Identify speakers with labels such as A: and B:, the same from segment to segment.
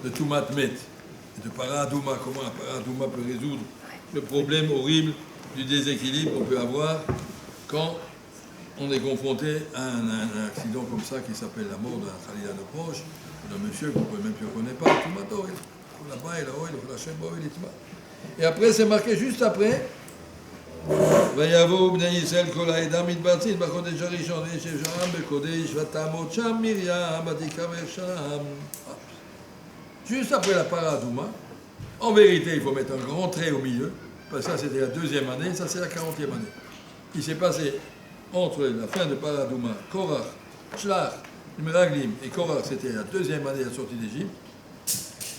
A: de Toumat Met et de Paradouma, comment un Paradouma peut résoudre le problème horrible du déséquilibre qu'on peut avoir quand on est confronté à un accident comme ça qui s'appelle la mort d'un Khalila de proche, d'un monsieur qu'on ne connaît pas, Toumato, là-bas, et après, c'est marqué juste après. ויבואו בני ישראל כל העדה מתבצעים בחודש הראשון וישב שם בקודש ותעמוד שם מרים ותיקבר שם. Juste après la paradouma, en vérité, il faut mettre un grand trait au milieu, parce que ça c'était la deuxième année, ça c'est la 40e année. Il s'est passé entre la fin de paradouma, Korach, Shlach, Meraglim et Korach, c'était la deuxième année de la sortie d'Égypte.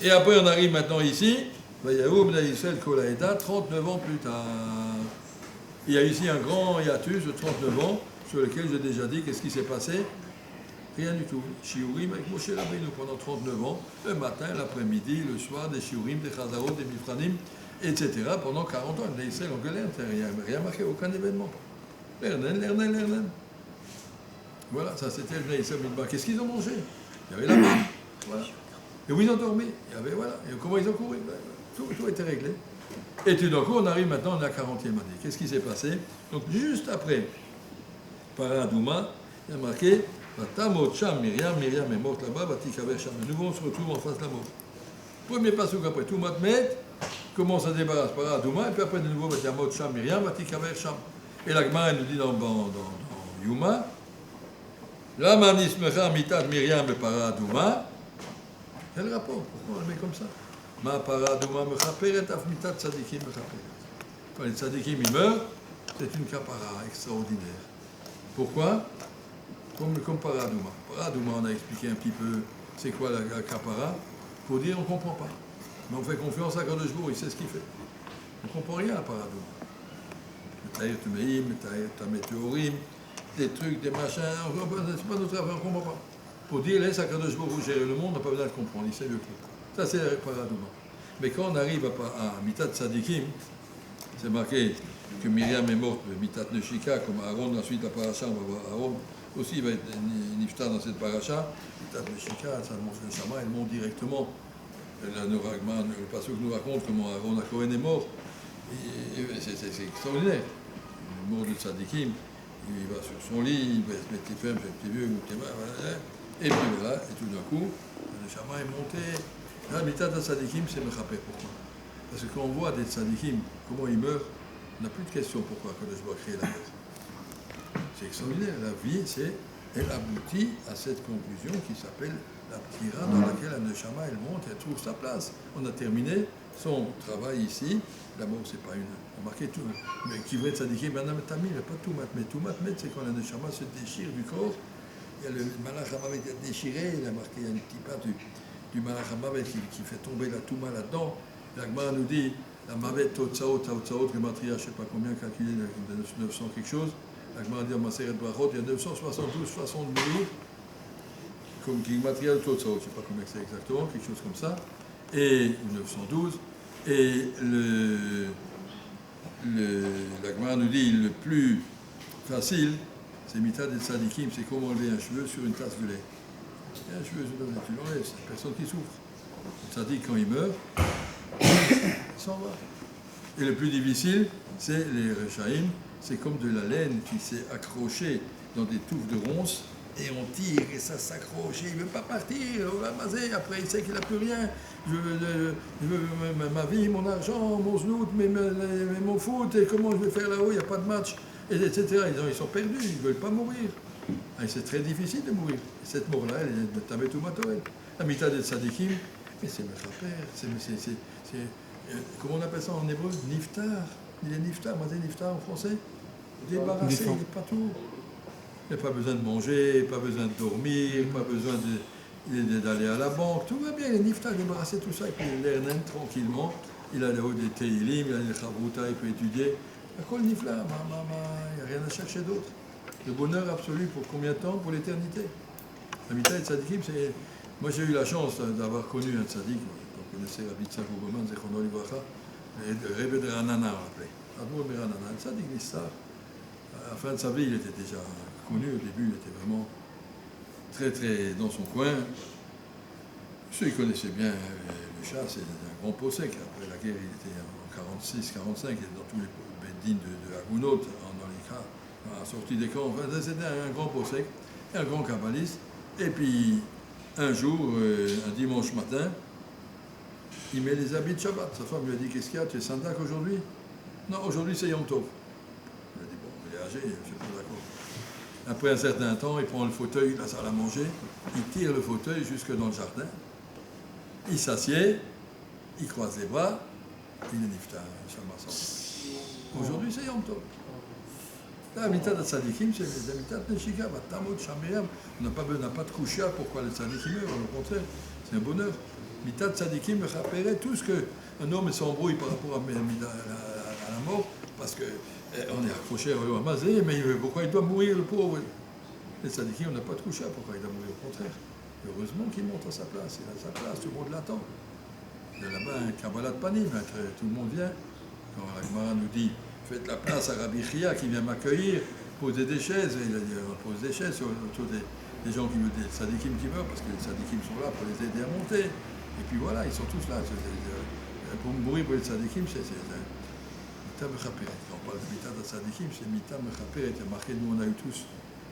A: Et après on arrive maintenant ici, ויבואו בני ישראל כל העדה, 39 ans plus tard. Il y a ici un grand hiatus de 39 ans, sur lequel j'ai déjà dit qu'est-ce qui s'est passé. Rien du tout. Shiurim avec Moshe Rabbeinu pendant 39 ans, le matin, l'après-midi, le soir, des Shiurim, des Chazarot, des Mifranim, etc. pendant 40 ans. Les Israël en galère, rien marqué, aucun événement. L'Ernen. Voilà, ça c'était le Israël Midbar. Qu'est-ce qu'ils ont mangé? Il y avait la main. Voilà. Et où ils ont dormi? Il y avait, voilà. Et comment ils ont couru? Tout était réglé. Et tout d'un coup, on arrive maintenant à la 40e année. Qu'est-ce qui s'est passé? Donc, juste après Paradouma, il y a marqué Vatamot Sham Myriam est morte là-bas, Vatikaver Sham. De nouveau, on se retrouve en face de la mort. Premier passage après tout Matmet, comment on se débarrasse Paradouma, et puis après, de nouveau, Vatamot Sham Myriam, Vatikaver Sham. Et la Gemara nous dit dans Yuma Lama Nismecha Mitat Myriam et Paradouma. Quel rapport? Pourquoi on le met comme ça? Ma paradouma mechaperet af mitat tzadikim mechaperet. Quand les tzadikim ils meurent, c'est une kapara extraordinaire. Pourquoi? Comme paradouma. Paradouma, on a expliqué un petit peu c'est quoi la kapara. Pour dire on ne comprend pas. Mais on fait confiance à Kadosh Baruch Hu, il sait ce qu'il fait. On ne comprend rien à paradouma. Le taïr tumeim, le taïr tametuorim, des trucs, des machins, c'est pas notre affaire, on ne comprend pas. Pour dire laisse à Kadosh Baruch Hu gérer le monde, on n'a pas besoin de comprendre, il sait mieux que nous. Ça, c'est le paradouma. Mais quand on arrive à Mitat Tzadikim, c'est marqué que Myriam est morte de Mitat Neshika, comme Aaron, ensuite la paracha, on va voir Aaron aussi, il va être niftar dans cette paracha. Mitat Neshika, ça montre le Shama, elle monte directement. Le passage nous raconte comment Aaron à Cohen est mort. C'est extraordinaire. Il est mort de Tzadikim, il va sur son lit, il va se mettre les femmes, ses petits vieux, et puis voilà, et tout d'un coup, le Shama est monté. La mitat de tzadikim, c'est mechapé. Pourquoi? Parce que quand on voit des tzadikim, comment ils meurent, on n'a plus de question pourquoi que je dois créer la mort. C'est extraordinaire. La vie, elle aboutit à cette conclusion qui s'appelle la ptira, dans laquelle la neshama, elle monte, elle trouve sa place. On a terminé son travail ici. La mort, c'est pas une. On a marqué tout. Mais qui veut tzadikim, ben il n'y a pas tout mat. Mais tout mat, c'est quand la neshama se déchire du corps. Il y a le malach hamavet qui a déchiré, il a marqué un petit pas du malach hamavet qui fait tomber la touma là-dedans. La Gemara nous dit, la mavet totsaot, que matria, je ne sais pas combien, calculé de 900 quelque chose. La Gemara dit, en Maseret Brachot, il y a 972 façons de mourir, comme qui matria totsaot, je ne sais pas combien c'est exactement, quelque chose comme ça. Et 912. Et la Gemara nous dit, le plus facile, c'est Mitat des Tzadikim, c'est comme enlever un cheveu sur une tasse de lait. Il y a un cheveu sur une tasse de lait, tu l'enlèves, c'est personne qui souffre. Le Tzadik, quand il meurt, il s'en va. Et le plus difficile, c'est les Rechaïm, c'est comme de la laine qui s'est accrochée dans des touffes de ronces, et on tire, et ça s'accroche, et il ne veut pas partir, on va maser, après il sait qu'il n'a plus rien, je veux ma vie, mon argent, mon znout, mon foot, et comment je vais faire là-haut, il n'y a pas de match. Etc. Ils sont perdus, ils ne veulent pas mourir. Et c'est très difficile de mourir. Et cette mort-là, elle est de Tamet ou Matoel. La mitad des Tzadikim, mais c'est Mechaper, comment on appelle ça en hébreu? Niftar. Il est Niftar, moi c'est Niftar en français. Débarrassé, il n'est pas tout. Il n'y a pas besoin de manger, pas besoin de dormir, pas besoin d'aller à la banque. Tout va bien, il est Niftar, débarrassé tout ça. Et puis il est tranquillement. Il a les hauts des Teilim, il a les Chavruta, il peut étudier. Il n'y a rien à chercher d'autre. Le bonheur absolu pour combien de temps? Pour l'éternité. La mitad de tzadikim, c'est. Moi j'ai eu la chance d'avoir connu un tzadik, vous connaissez Rabbi Tzak Ougoman, Zechrono Livracha, Rebbe de Ranana, on l'appelait. Admour de Ranana, le tzadik Nissar. À la fin de sa vie, il était déjà connu. Au début, il était vraiment très très dans son coin. Ceux qui connaissaient bien le chat, c'est un grand pot sec. Après la guerre, il était en 46-45, il était dans tous les beddines de Hagounot, dans les cas, à la sortie des camps. Enfin, c'était un grand pot sec, un grand kabbaliste. Et puis, un jour, un dimanche matin, il met les habits de Shabbat. Sa femme lui a dit, qu'est-ce qu'il y a, tu es Sandak aujourd'hui? Non, aujourd'hui c'est Yom Tov. Il a dit, bon, il est âgé, je ne suis pas d'accord. Après un certain temps, il prend le fauteuil, la salle à manger, il tire le fauteuil jusque dans le jardin, il s'assied, il croise les bras, il est niftar, aujourd'hui c'est Yom Tov. La mitat de tzadikim, c'est la mitat de neshika, batamot, shamayam. On n'a pas de kusha, pourquoi les tzadikim meurent, au contraire, c'est un bonheur. Mitat de tzadikim me rappellerait tout ce qu'un homme s'embrouille par rapport à la mort, parce qu'on est accroché à Mazé, mais pourquoi il doit mourir, le pauvre? Les tzadikim, on n'a pas de kusha, pourquoi il doit mourir, au contraire. Heureusement qu'il monte à sa place, il a sa place, tout le monde l'attend. Il y a là-bas un Kabbalah de Panim, tout le monde vient. Quand la Gemara nous dit, faites la place à Rabbi Chia qui vient m'accueillir, poser des chaises, il a dit, on pose des chaises autour des gens qui veulent, des tzadikim qui meurent, parce que les tzadikim sont là pour les aider à monter. Et puis voilà, ils sont tous là. Pour mourir pour les tzadikim, c'est Mita Mechaperet. Quand on parle de Mita de tzadikim, c'est Mita Mechaperet. Il y a marqué, nous on a eu tous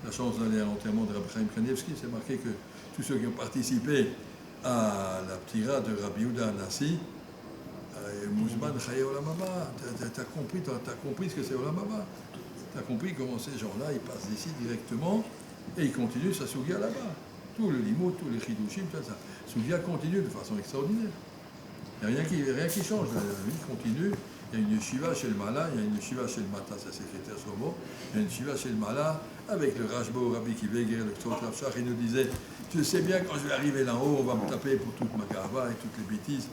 A: la chance d'aller à l'enterrement de Rabbi Chaim Kanievski, c'est marqué que tous ceux qui ont participé à la ptira de Rabbi Yehuda Anassi, Mouzman Chaye Olamaba, tu as compris ce que c'est Olamaba. Tu as compris comment ces gens-là, ils passent d'ici directement et ils continuent sa Sugia là-bas. Tout le limo, tous les chidushim, tout ça. Sugia continue de façon extraordinaire. Il n'y a rien qui change. La vie continue. Il y a une yeshiva chez le Mala, il y a une yeshiva chez le Mata, sa secrétaire Shlomo, il y a une yeshiva chez le Mala, avec le Rajbo, Rabbi Kiveger, le Ksot Rafshach, il nous disait, tu sais bien, quand je vais arriver là-haut, on va me taper pour toute ma gava et toutes les bêtises,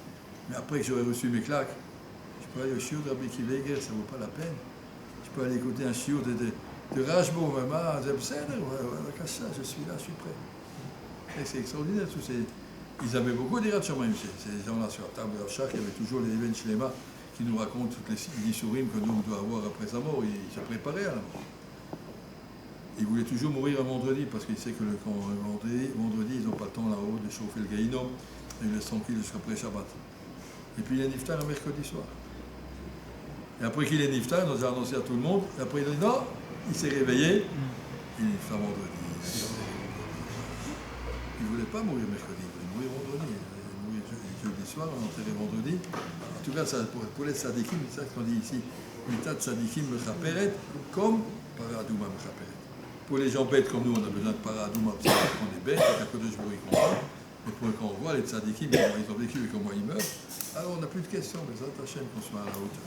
A: mais après que j'aurai reçu mes claques, je peux aller au shiur de Rabbi Kiveger, ça ne vaut pas la peine. Je peux aller écouter un shiur de Rajbo, Mama, Zebseder, je suis là, je suis prêt. Et c'est extraordinaire, tous ces... Ils avaient beaucoup d'Irat Shamayim, ces gens-là sur la table de Rafshach, il y avait toujours les Even Shlema, qui nous raconte toutes les Yisurim que nous doit avoir après sa mort. Il s'est préparé à la mort. Il voulait toujours mourir un vendredi, parce qu'il sait que vendredi, ils n'ont pas le temps là-haut de chauffer le gaïnom, et ils laissent tranquille jusqu'après Shabbat. Et puis il est niftar un mercredi soir. Et après qu'il est niftar, il nous a annoncé à tout le monde, et après il a dit non, il s'est réveillé, il est niftar vendredi. Il ne voulait pas mourir mercredi, il voulait mourir vendredi. Jeudi soir, on enterrait vendredi. En tout cas, ça, pour les tzadikim, c'est ça qu'on dit ici. Mitat tzadikim mechaperet, comme paradouma mechaperet. Pour les gens bêtes comme nous, on a besoin de paradouma, parce qu'on est bêtes, et qu'à côté je vous comprends. Mais pour quand on voit les tzadikim, comment ils ont vécu et comment ils meurent, alors on n'a plus de questions, mais ça, Hachem, qu'on soit à la hauteur.